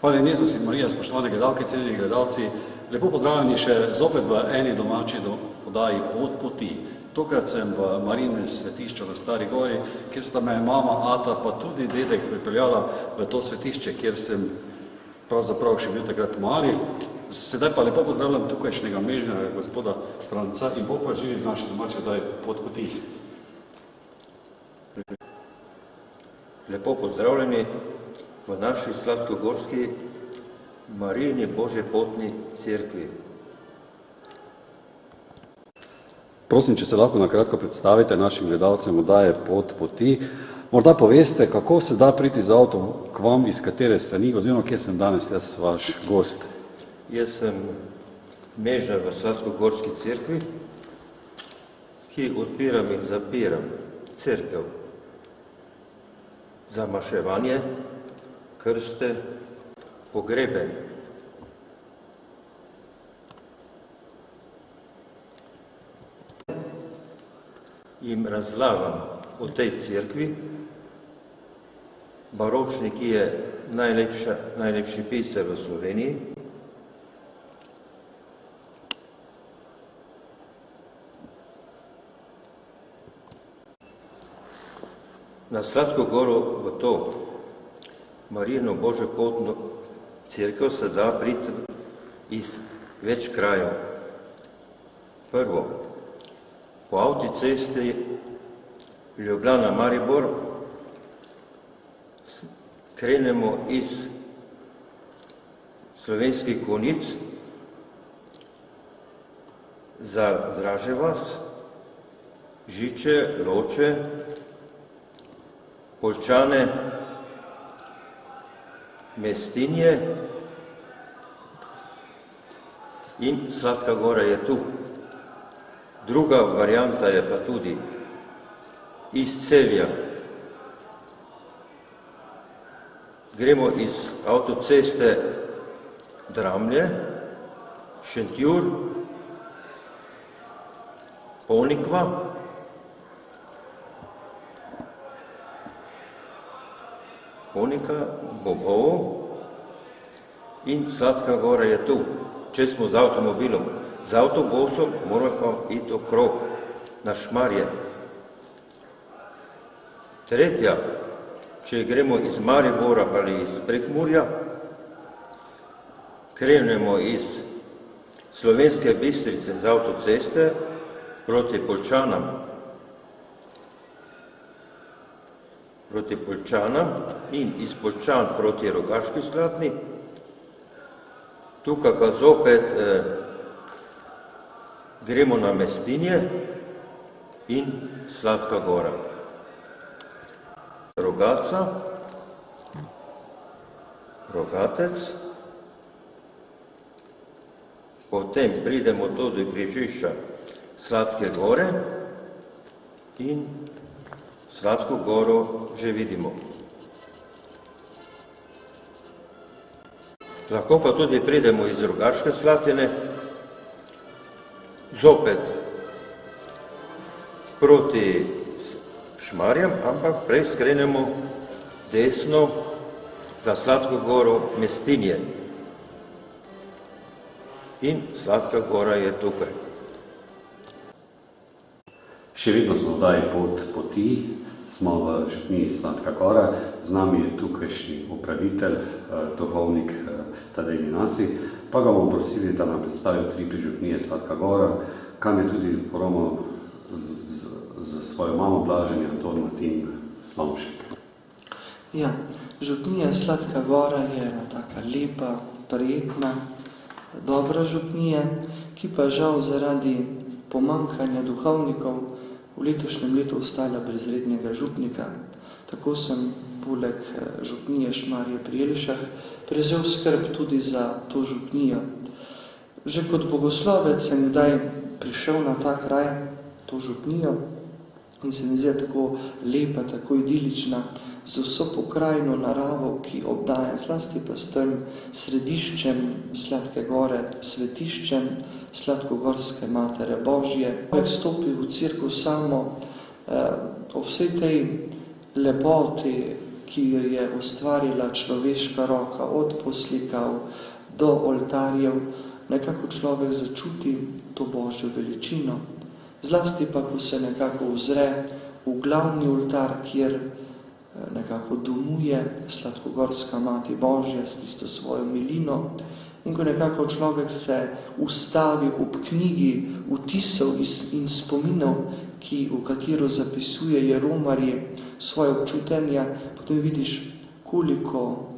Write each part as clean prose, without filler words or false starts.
Hvala Jezus in Marija, spoštovane gledalke, cenjeni gledalci. Lepo pozdravljeni še zopet v eni domači oddaji Pot poti. Tokrat sem v Marijinem svetišču na Stari gori, kjer sta me mama Ata pa tudi dedek pripeljala v to svetišče, kjer sem pravzaprav še bil takrat mali. Sedaj pa lepo pozdravljam tukajšnjega mežnega gospoda Franca in Bog pa živi v naši domači oddaji Pot poti. Lepo pozdravljeni v naši sladkogorski Marijini Božje potni cerkvi. Prosim, če se lahko na kratko predstavite našim gledalcem oddaje Pot poti. Morda poveste, kako se da priti z avtom k vam, iz katere strani, oziroma kje sem danes jaz vaš gost. Jaz sem mežnar v sladkogorski cerkvi, ki odpiram in zapiram cerkev za maševanje, krste, pogrebe. Jim razlagam o tej cerkvi, baročni, ki je najlepši piser v Sloveniji. Na Sladkogoru v to Marijino Božjo potno cerkev se da priti iz več krajev. Prvo, po avtocesti Ljubljana-Maribor krenemo iz Slovenskih Konjic za Draže vas, Žiče, Loče, Poljčane, Mestinje in Sladka Gora je tu. Druga varianta je pa tudi iz Celja. Gremo iz avtoceste Dramlje, Šentjur, Ponikva, Bobovo in Sladka Gora je tu, če smo z avtomobilom. Z avtobusom moramo pa iti okrog na Šmarje. Tretja, če gremo iz Maribora ali iz Prekmurja, krenemo iz Slovenske Bistrice z avtoceste proti Poljčanam in iz Poljčan proti Rogaški Slatini. Tukaj pa zopet gremo na Mestinje in Sladka Gora. Rogatca, Rogatec, potem pridemo tudi do križišča Sladke Gore in Sladko Goro že vidimo. Lahko pa tudi pridemo iz Rogaške Slatine, zopet proti Šmarjem, ampak prej skrenemo desno za Sladko Goro Mestinje. In Sladka Gora je tukaj. Še vedno smo oddaji Pot poti, smo v župniji Sladka Gora, z nami je tukajšnji upravitelj, duhovnik Tadej Linasi, pa ga bomo prosili, da nam predstavi utripe župnije Sladka Gora, kam je tudi poromal z svojo mamo Blaženje Anton Martin Slomšek. Ja, župnija Sladka Gora je ena taka lepa, prijetna, dobra župnija, ki pa žal zaradi pomanjkanja duhovnikov v letošnjem letu ostala brez rednega župnika. Tako sem poleg župnije Šmarje pri Jelšah prevzel skrb tudi za to župnijo. Že kot bogoslovec sem kdaj prišel na ta kraj, to župnijo, in se mi zdi tako lepa, tako idilična, z vso pokrajino naravo, ki obdaja, zlasti pa s tem središčem Sladke Gore, svetiščem Sladkogorske Matere Božje. Človek stopi v cerkev samo o vsej tej lepoti, ki jo je ustvarila človeška roka, od poslikav do oltarjev, nekako človek začuti to Božjo veličino. Zlasti pa, ko se nekako ozre v glavni oltar, kjer nekako domuje Sladkogorska Mati Božja s tisto svojo milino, in ko nekako človek se ustavi ob knjigi vtisov in spominov, v katero zapisujejo romarji svoje občutenja, potem vidiš, koliko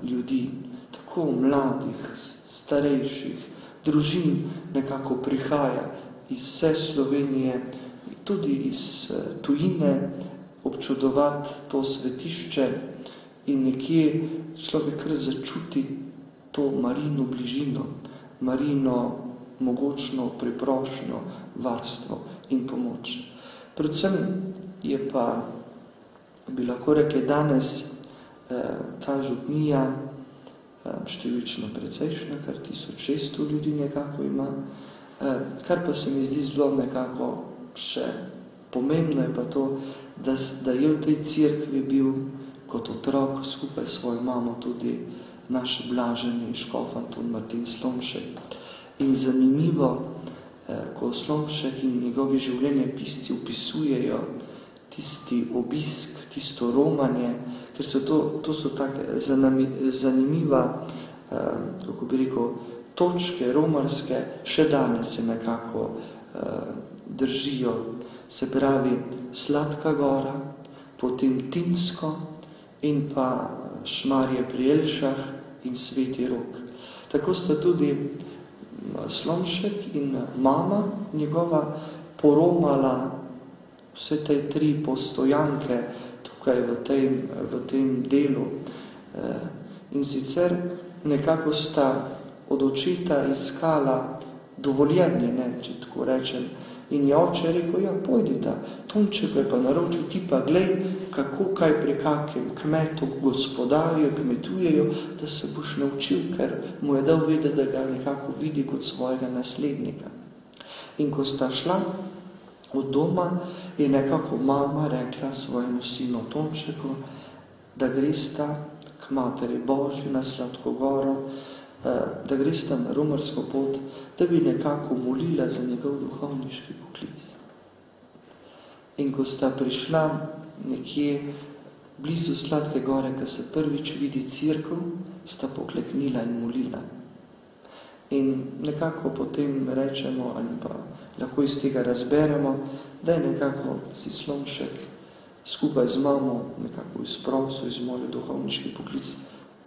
ljudi, tako mladih, starejših, družin nekako prihaja iz vse Slovenije, tudi iz tujine, občudovati to svetišče in nekje človek kar začuti to Marijino bližino, Marijino mogočno priprošnjo, varstvo in pomoč. Predvsem je pa, bi lahko rekli, danes ta župnija številčno precejšnja, kar 1600 ljudi nekako ima, kar pa se mi zdi zelo nekako še pomembno je pa to, da je v tej cerkvi bil kot otrok skupaj s svojo mamo tudi naš blaženi škof Anton Martin Slomšek. In zanimivo, ko Slomšek in njegovi življenjepisci opisujejo tisti obisk, tisto romanje, ker to so take zanimiva, kako bi rekel, točke romarske, še danes se nekako držijo. Se pravi Sladka Gora, potem Tinsko in pa Šmarje pri Jelšah in Sveti Rok. Tako sta tudi Slomšek in mama njegova poromala vse te 3 postojanke tukaj v tem delu. In sicer nekako sta od očeta iskala dovoljenje, če tako rečem. In je oče rekel, ja, pojdita, Tonček je pa naročil, ti pa glej, kako kaj pri kakem kmetu, gospodarju, kmetujejo, da se boš naučil, ker mu je dal vedeti, da ga nekako vidi kot svojega naslednika. In ko sta šla od doma, je nekako mama rekla svojemu sinu Tončeku, da gresta k Materi Božji na Sladko Goro, da gresta na romarsko pot, da bi nekako molila za njegov duhovniški poklic. In ko sta prišla nekje blizu Sladke Gore, ko se prvič vidi cerkev, sta pokleknila in molila. In nekako potem rečemo, ali pa lahko iz tega razberemo, da je nekako si Slomšek skupaj z mamo nekako izprosil, izmolil duhovniški poklic,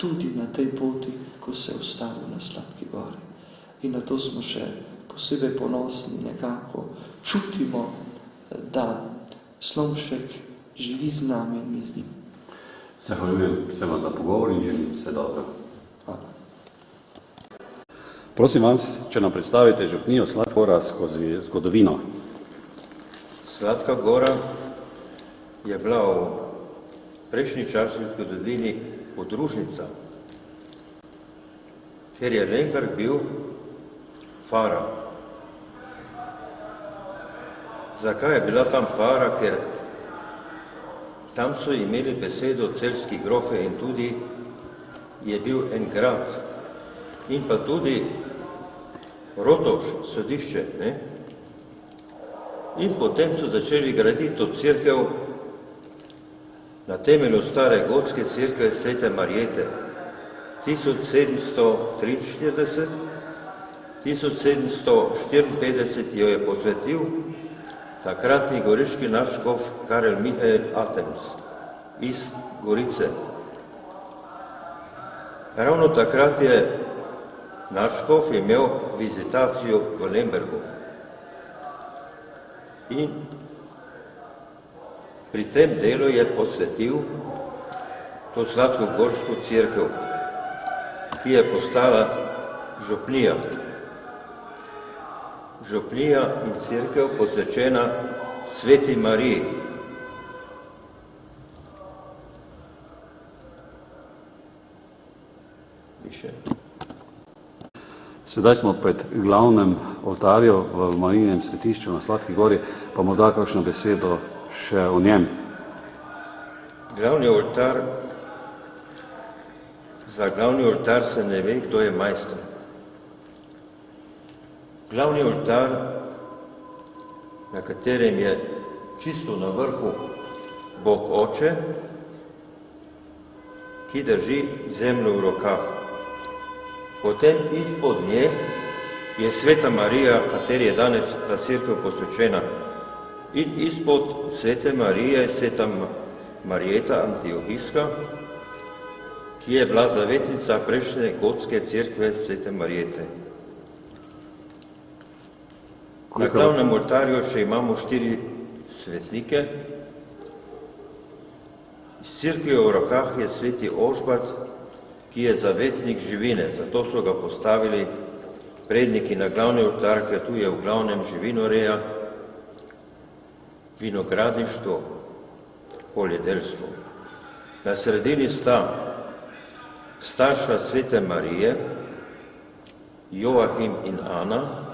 tudi na tej poti, ko se je ustavil na Sladki Gori. In na to smo še posebej ponosni, nekako čutimo, da Slomšek živi z nami in mi z njim. Zahvaljujem se vam za pogovor in želim vse dobro. Hvala. Prosim vas, če nam predstavite župnijo Sladka Gora skozi zgodovino. Sladka Gora je bila v prejšnji časni zgodovini podružnica, ker je Lemberg bil fara. Zakaj je bila tam fara? Ker tam so imeli besedo celjski grofe in tudi je bil en grad in pa tudi Rotovž, sodišče. In potem so začeli graditi to cerkev na temelju stare gotske cerkve Svete Marjete. 1743, 1754 jo je posvetil takratni goriški nadškof Karel Mihael Atens iz Gorice. Ravno takrat je nadškof imel vizitacijo v Lembergu. In pri tem delu je posvetil to Sladkogorsko cerkev, ki je postala župnija. Župnija in cerkev posvečena Sveti Mariji. Sedaj smo pred glavnem oltarju v Marijinem svetišču na Sladki Gori, pa morda kakšno besedo še o njem. Za glavni oltar se ne ve, kdo je majster. Glavni oltar, na katerem je čisto na vrhu Bog Oče, ki drži zemljo v rokah. Potem izpod nje je Sveta Marija, kateri je danes ta cerkev posvečena. In izpod Svete Marije je Sveta Marijeta Antiohijska, ki je bila zavetnica prejšnje gotske cerkve Svete Marijete. Na glavnem oltarju še imamo 4 svetnike. Iz cerkve v rokah je sveti Ožbalt, ki je zavetnik živine, zato so ga postavili predniki na glavni oltar, ker tu je v glavnem živinoreja, vinogradništvo, poljedelstvo. Na sredini sta starša Svete Marije, Joachim in Ana,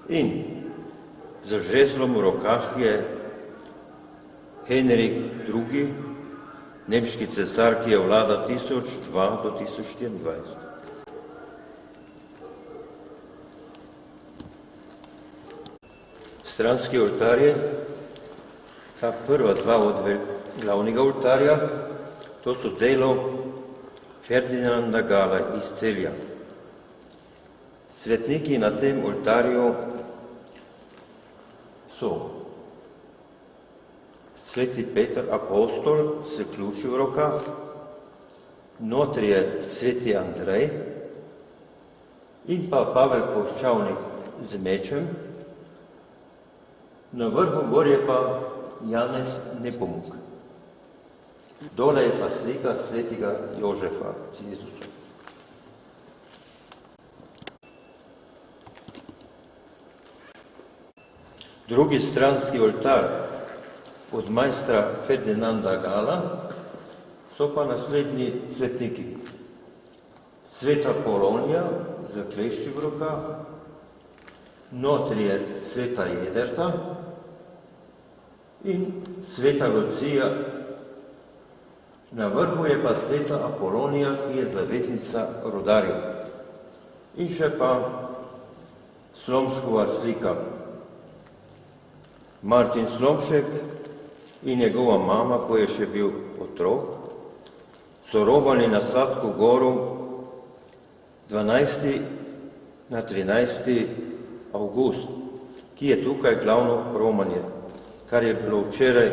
in z žezlom v rokah je Henrik II., nemški cesar, ki je vladal 1002 do 1024. Stranski oltarji, ta prva 2 od glavnega oltarja, to so delo Ferdinanda Gala iz Celja. Svetniki na tem oltarju so sveti Peter apostol s ključi v rokah, notri je sveti Andrej in pa Pavel Poščavnik z mečem, na vrhu gor je pa Janez Nepomuk. Dole je pa slika svetega Jožefa z Jezusom. Drugi stranski oltar od majstra Ferdinanda Gala so pa naslednji svetniki. Sveta Polonija z klešči v rokah, notri je sveta Jederta in sveta Lucija, na vrhu je pa sveta Apolonija, ki je zavetnica rodarjev. In še pa Slomškova slika. Martin Slomšek in njegova mama, ko je še bil otrok, so romali na Sladko goru 12. na 13. avgust, ki je tukaj glavno romanje, kar je bilo včeraj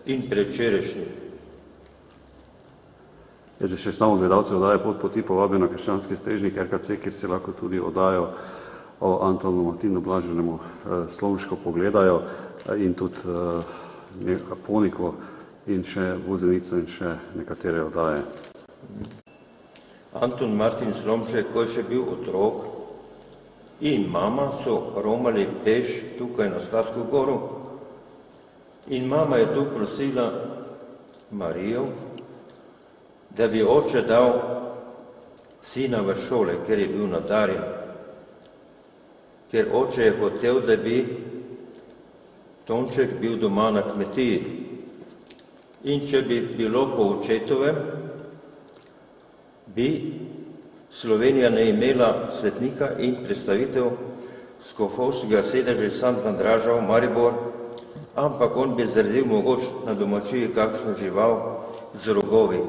in predvčerajšnji. Če še samo gledalce oddaje Pot poti povabijo na krščanski strežnik RKC, kjer se lahko tudi oddajo o Antonu Martinu Blaženemu Slomško pogledajo in tudi Aponiko in še Vuzenico in še nekatere oddaje. Anton Martin Slomšek, ko je še bil otrok, in mama so romali peš tukaj na Sladko goru in mama je tu prosila Marijo, da bi oče dal sina v šole, ker je bil nadarjen. Ker oče je hotel, da bi Tonček bil doma na kmetiji. In če bi bilo po očetovem, bi Slovenija ne imela svetnika in predstavitev skofovskega sedeža Sant Andraža v Maribor, ampak on bi zredil mogoč na domačiji kakšno žival z rogovi.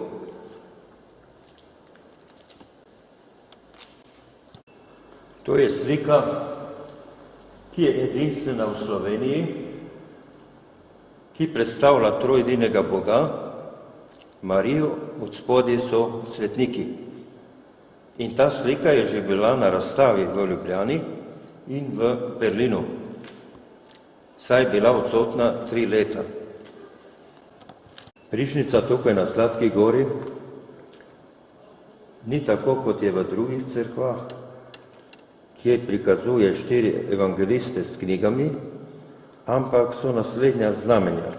To je slika, ki je edinstvena v Sloveniji, ki predstavlja trojedinega Boga, Marijo, od spodaj so svetniki. In ta slika je že bila na razstavi v Ljubljani in v Berlinu, saj je bila odsotna 3 leta. Prišnica tukaj na Sladki gori ni tako, kot je v drugih cerkvah, kjer prikazuje 4 evangeliste s knjigami, ampak so naslednja znamenja,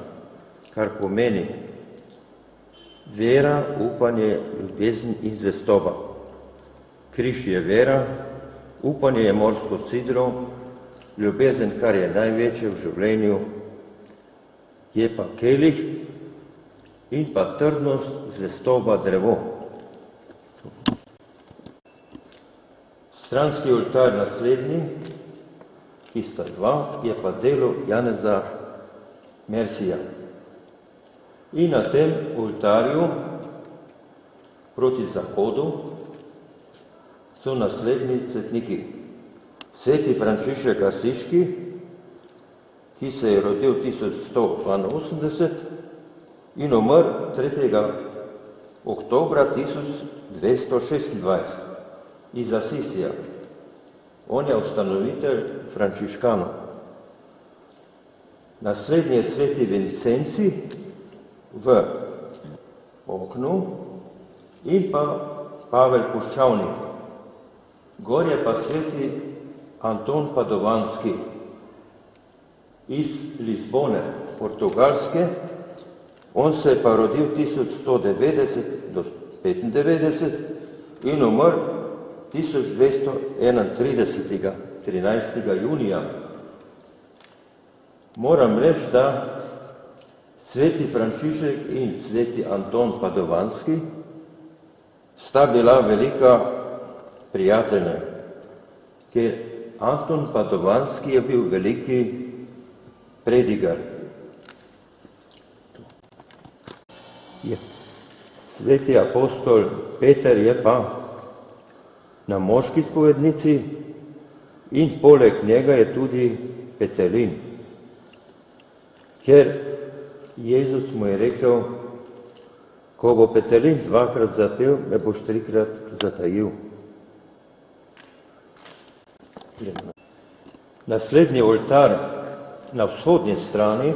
kar pomeni vera, upanje, ljubezen in zvestoba. Križ je vera, upanje je morsko sidro, ljubezen, kar je največje v življenju, je pa kelih, in pa trdnost zvestoba drevo. Stranski oltar naslednji, ki sta dva, je pa delo Janeza Mersija. In na tem oltarju proti zahodu so naslednji svetniki. Sveti Frančišek Asiški, ki se je rodil 1182 in umrl 3. oktobra 1226 iz Asisija. On je ustanovitelj frančiškanov. Naslednji je sveti Vincenci v oknu in pa Pavel Puščavnik. Gor je pa sveti Anton Padovanski iz Lizbone, Portugalske. On se je pa rodil 1190 do 95 in umrl 1231. 13. junija. Moram reči, da sveti Frančišek in sveti Anton Padovanski sta bila velika prijatelja, ker Anton Padovanski je bil veliki predigar. Sveti apostol Peter je pa na moški spovednici in poleg njega je tudi petelin, ker Jezus mu je rekel, ko bo petelin dvakrat zapel, me boš trikrat zatajil. Naslednji oltar na vzhodni strani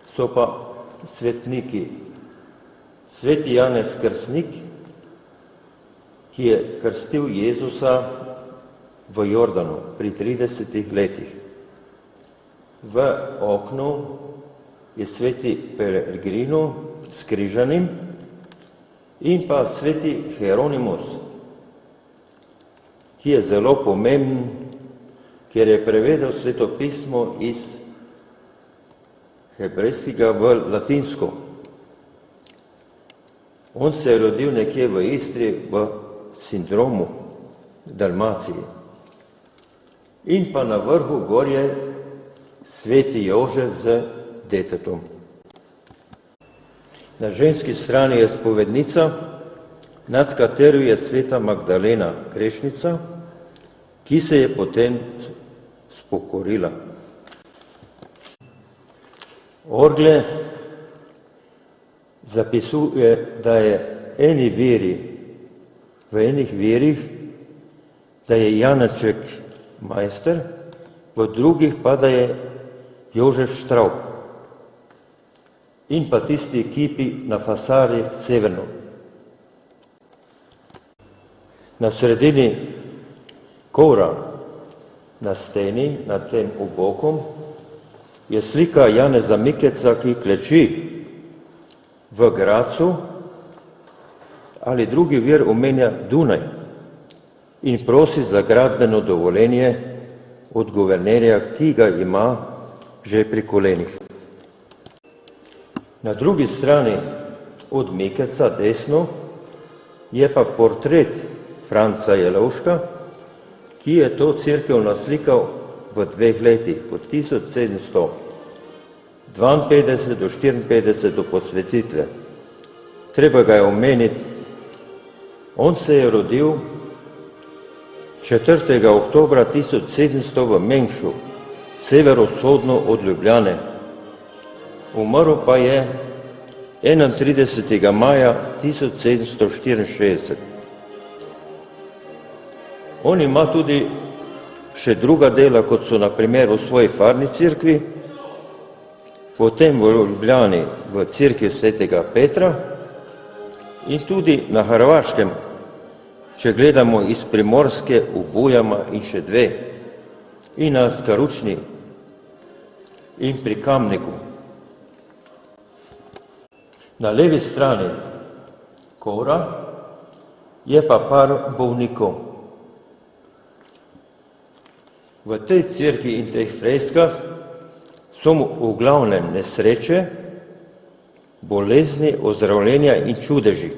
so pa svetniki. Sveti Janez Krstnik, ki je krstil Jezusa v Jordanu pri 30 letih. V oknu je sveti Pellegrino s križanim in pa sveti Hieronymus, ki je zelo pomemben, ker je prevedel Sveto pismo iz hebrejskega v latinsko. On se je rodil nekje v Istri, v Sindromu, Dalmaciji. In pa na vrhu gor je sveti Jožef z detetom. Na ženski strani je spovednica, nad katero je sveta Magdalena grešnica, ki se je potem spokorila. Orgle zapisuje, da je v enih virih, da je Janeček majster, v drugih pa, da je Jožef Štravp in pa tisti kipi na fasadi severno. Na sredini kora na steni, nad tem obokom, je slika Janeza Mikeca, ki kleči v Gracu, ali drugi vir omenja Dunaj in prosi za gradbeno dovoljenje od guvernerja, ki ga ima že pri kolenih. Na drugi strani od Mikeca desno je pa portret Franca Jelovška, ki je to cerkev naslikal v 2 letih, od 1752 do 54 do posvetitve. Treba ga je omeniti. On se je rodil 4. oktobra 1700 v Mengšu, severovzhodno od Ljubljane. Umrl pa je 31. maja 1764. On ima tudi še druga dela, kot so na primer v svoji farni cerkvi, potem v Ljubljani v cerkvi svetega Petra in tudi na Hrvaškem, če gledamo iz Primorske, v Bujama in še 2, in na Skaručni in pri Kamniku. Na levi strani kora je pa par bolnikov. V tej cerkvi in teh freskah so v glavnem nesreče, bolezni, ozdravljenja in čudeži.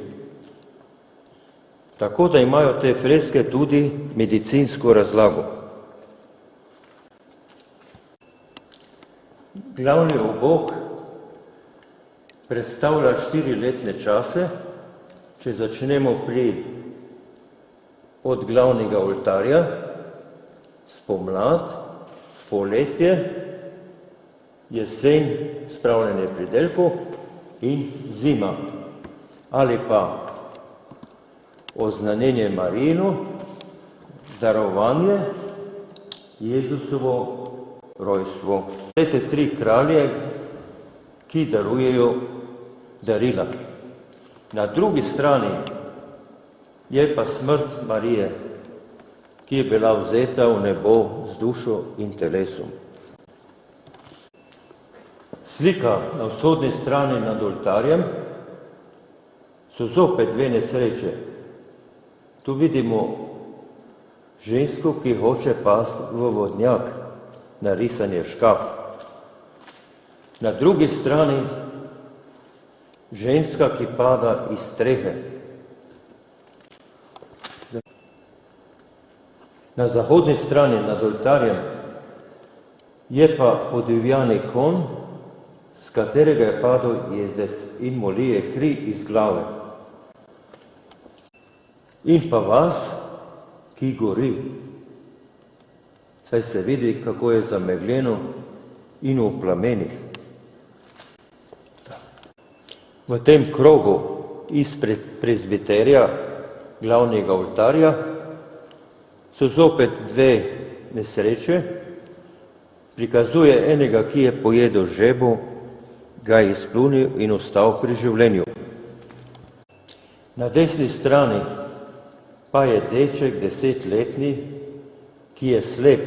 Tako da imajo te freske tudi medicinsko razlago. Glavni obok predstavlja 4-letne čase, če začnemo od glavnega oltarja, spomlad, poletje, jesen, spravljanje pridelkov in zima. Ali pa oznanjenje Marijinu, darovanje, Jezusovo rojstvo. Te 3 kralje, ki darujejo darila. Na drugi strani je pa smrt Marije, ki je bila vzeta v nebo z dušo in telesom. Slika na vzhodni strani nad oltarjem so zopet 2 nesreče. Tu vidimo žensko, ki hoče pasti v vodnjak, narisan je škaf. Na drugi strani ženska, ki pada iz strehe. Na zahodni strani nad oltarjem je pa podivjani konj, z katerega je padel jezdec in mu lije kri iz glave. In pa vas, ki gori, saj se vidi, kako je zamegljeno in v plamenih. V tem krogu izpred prezbiterja, glavnega oltarja, so zopet 2 nesreče, prikazuje enega, ki je pojedel žebo, ga je izplunil in ostal pri življenju. Na desni strani pa je deček 10-letni, ki je slep,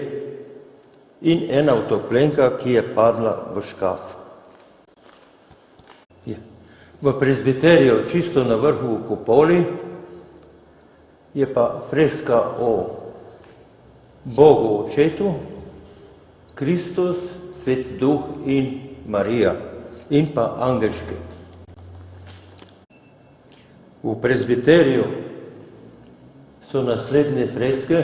in ena utopljenka, ki je padla v škaf. V prezbiterju, čisto na vrhu v kupoli, je pa freska o Bogu Očetu, Kristus, Svet Duh in Marija in pa angelčke. V prezbiterju so naslednje freske: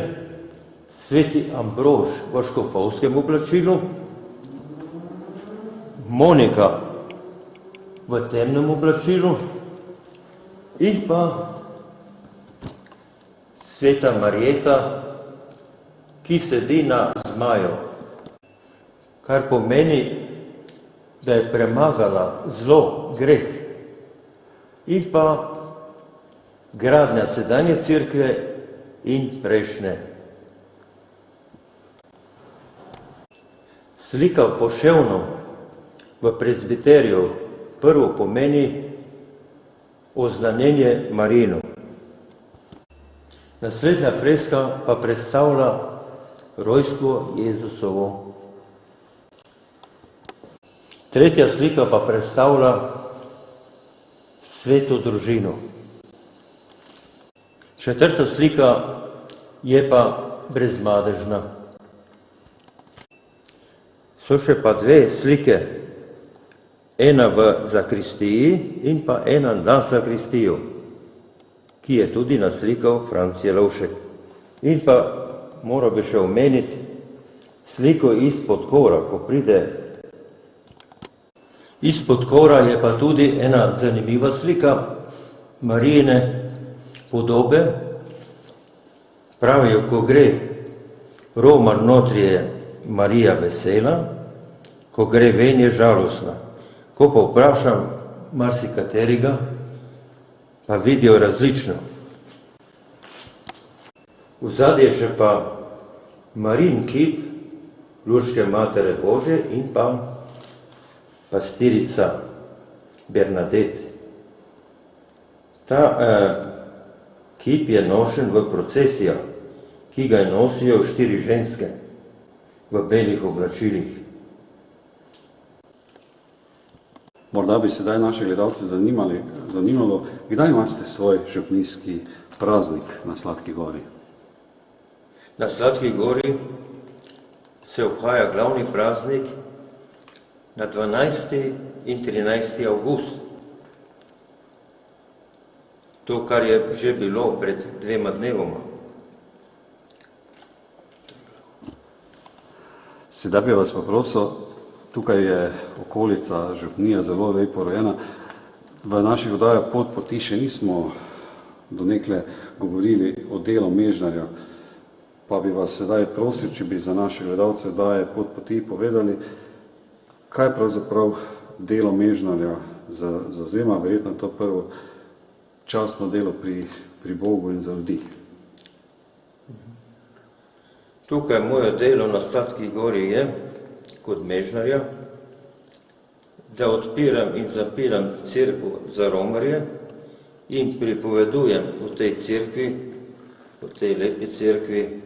Sveti Ambrož v škofovskem oblačilu, Monika v temnem oblačilu in pa Sveta Marjeta, ki sedi na zmaju, kar pomeni, da je premagala zlo, greh, in pa gradnja sedanje cerkve in prejšnje. Slika poševno v prezbiterju prvo pomeni oznanjenje Marijino. Naslednja freska pa predstavlja rojstvo Jezusovo. Tretja slika pa predstavlja sveto družino. Četrta slika je pa brezmadežna. So še pa 2 slike, ena v zakristiji in pa ena nad zakristijo, ki je tudi naslikal Franc Jelovšek. In pa moral bi še omeniti sliko izpod kora, ko pride. Izpod kora je pa tudi ena zanimiva slika Marijine podobe. Pravijo, ko gre roman notri, je Marija vesela, ko gre ven, je žalostna. Ko pa vprašam marsikaterega, pa vidijo različno. Vzadje je še pa Marijin kip, Luške Matere Božje in pa pastirica Bernadette. Ta kip je nošen v procesijah, ki ga nosijo 4 ženske v belih oblačilih. Morda bi sedaj naše gledalce zanimalo, kdaj imate svoj župnijski praznik na Sladki gori? Na Sladki gori se obhaja glavni praznik na 12. in 13. avgust. To, kar je že bilo pred 2 dnevoma. Sedaj bi vas pa prosil, tukaj je okolica župnija zelo lepo urejena. V naših oddajah Pot poti še nismo donekle govorili o delu Mežnarja, pa bi vas sedaj prosil, če bi za naše gledalce oddaje Pot poti povedali, kaj pravzaprav delo Mežnarja zavzema, verjetno to prvo častno delo pri Bogu in za ljudi. Tukaj moje delo na Sladki gori je, kot Mežnarja, da odpiram in zapiram cerkev za romarje in pripovedujem o tej cerkvi, o tej lepi cerkvi,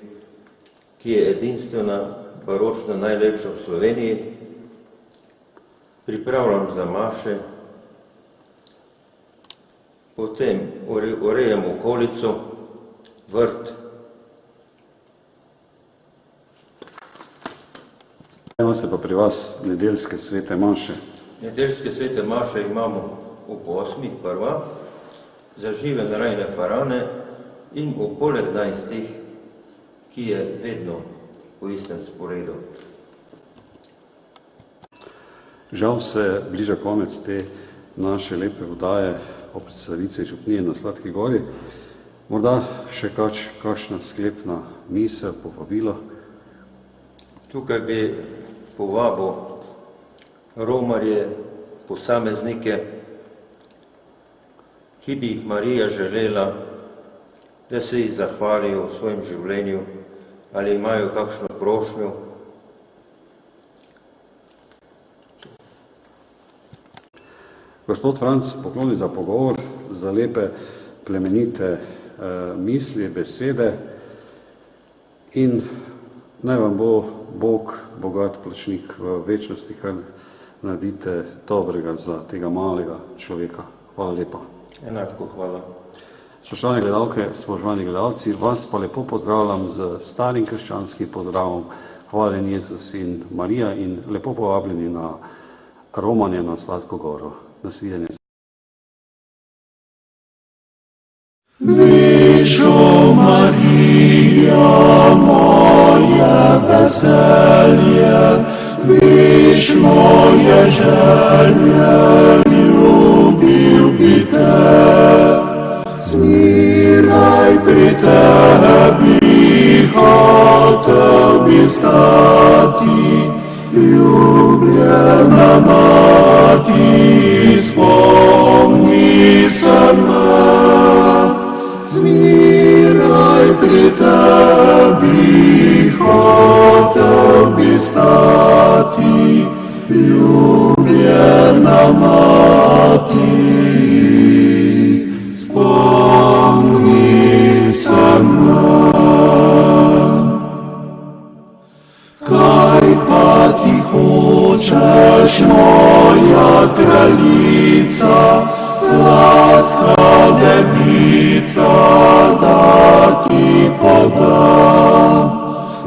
ki je edinstvena, baročna, najlepša v Sloveniji. Pripravljam za maše, potem urejam okolico, vrt. Imate pa pri vas nedeljske svete maše. Nedeljske svete maše imamo ob 8. prva, za žive narejene farane in ob pol 11, ki je vedno po istem sporedu. Žal se bliža konec te naše lepe oddaje o predstavici župnije na Sladki gori. Morda še kakšna sklepna misel, povabilo? Tukaj bi povabil romarje, posameznike, ki bi jih Marija želela, da se jih zahvalijo v svojem življenju ali imajo kakšno prošnjo. Gospod Franc, pokloni za pogovor, za lepe plemenite misli, besede in naj vam bo Bog bogat plačnik v večnosti, kar naredite dobrega za tega malega človeka. Hvala lepa. Enako hvala. Spoštovane gledalke, spoštovani gledalci, vas pa lepo pozdravljam z starim krščanskim pozdravom. Hvaljen Jezus in Marija in lepo povabljeni na romanje na Sladko goro. Nasvidenje. Višo Marija, moje veselje, viš moje želje, ljubil bi te. Zmiraj pri tebi, hotel bi stati, ljubljena mati, spomni se me. Zmiraj pri tebi, hotel bi stati, ljubljena mati, spomni se me. Kaj pa ti hočeš, moja kraljica, sladka devica, da ti podam?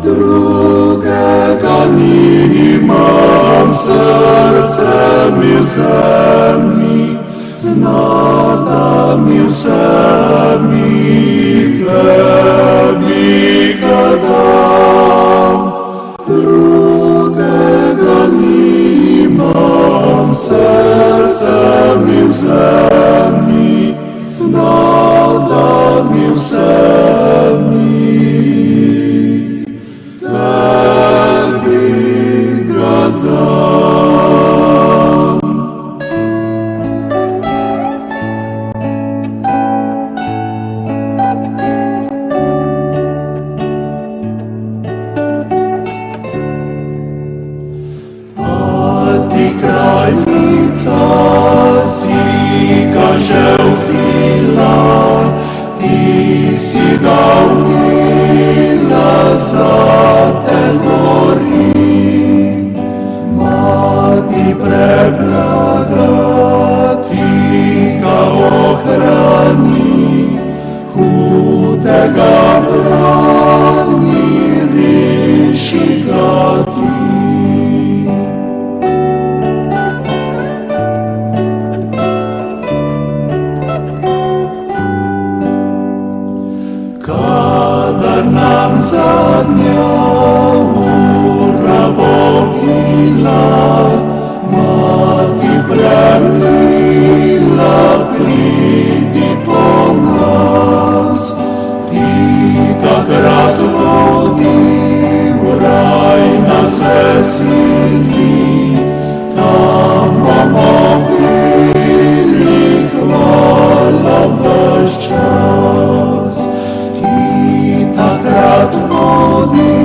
Drugega nimam, srce mi v zemlji, zna, da mi vse mi tebi ga dam. Drugega nimam, srce mi v zemlji, zna, da mi vse mi tebi ga dam. pridi po nas. Ti takrat vodi v raj nas veseli, tam bomo peli hvala ves čas. Ti takrat vodi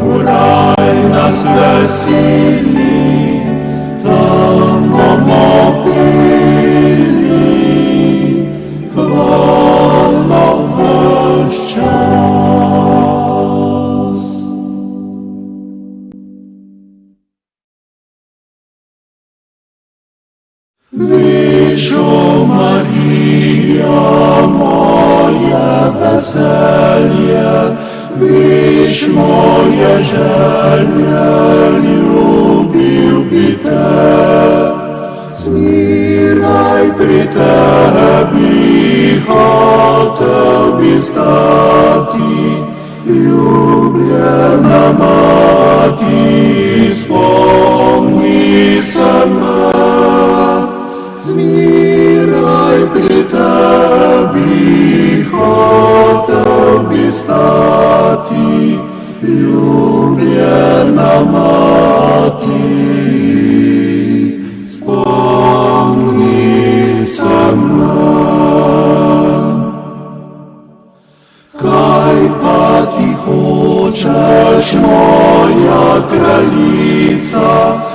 v raj nas veseli, tam bomo peli hvala ves čas. Višo Marija, moje veselje, viš moje želje, ljubil bi te. Zmiraj pri tebi, hotel bi stati, ljubljena mati, spomni se me. Zmiraj pri tebi, hotel bi stati, ljubljena mati, spomni se me. Kaj pa ti hočeš, moja kraljica,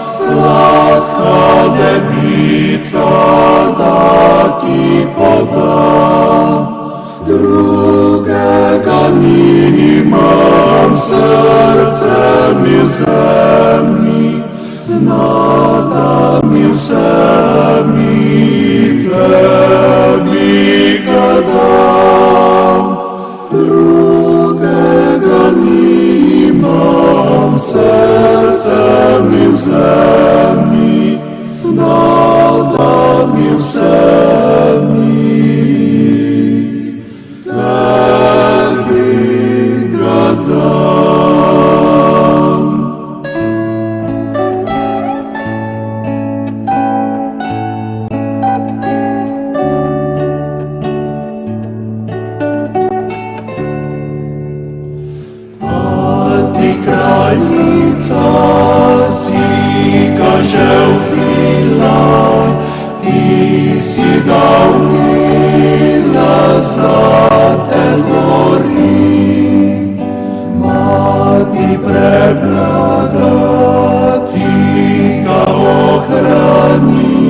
sladka devica, da ti podam? Drugega nimam, srce mi v zemlji, zna, da mi vse mi tebi ga dam. Drugega nimam, srce mi v zemlji, zna, da mi vse mi tebi ga dam. Ti kraljica si ga že vzela, ti si ga umila, zlate gori. Mati preblaga, ti ga ohrani,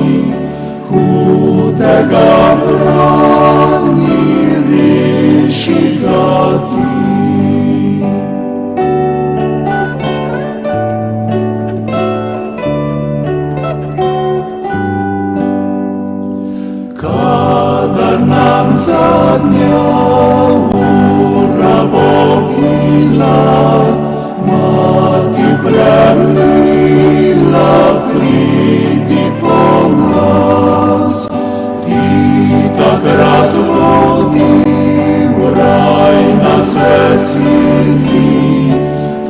hudega brani, reši ga ti. Kadar nam zadnja ura bo bila, mati prelila, pridi po nas. Ti takrat vodi v raj nas veseli,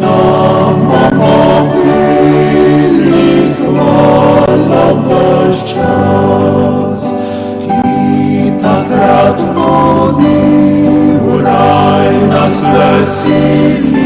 tam bomo peli hvala ves čas. Takrat vodi v raj nas veseli,